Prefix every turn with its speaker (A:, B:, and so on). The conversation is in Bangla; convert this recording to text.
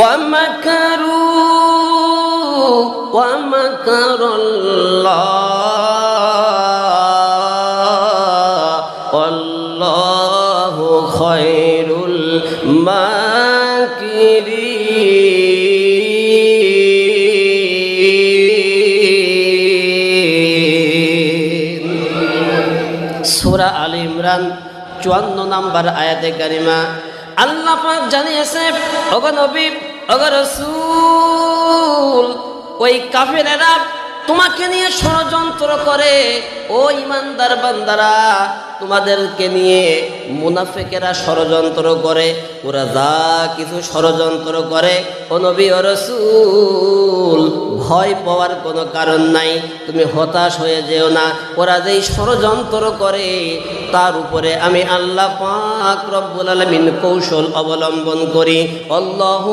A: ওয়ামাকারু ওয়ামাকারাল্লাহ ওয়াল্লাহু খায়রুল মাকিরিন। সূরা আলে ইমরান 54 নম্বর আয়াতে কারিমা আল্লাহ পাক জানিয়েছে, ওগো নবী, ওগো রাসূল, ওই কাফেরেরা তোমাকে নিয়ে ষড়যন্ত্র করে। ও ইমানদার বান্দারা, তোমাদেরকে নিয়ে মুনাফিকেরা ষড়যন্ত্র করে। ওরা যা কিছু ষড়যন্ত্র করে, ও নবী ও রাসূল, ভয় পাওয়ার কোনো কারণ নাই, তুমি হতাশ হয়ে যেও না। ওরা যেই ষড়যন্ত্র করে তার উপরে আমি আল্লাহ পাক রব্বুল আলামিন কৌশল অবলম্বন করি। আল্লাহু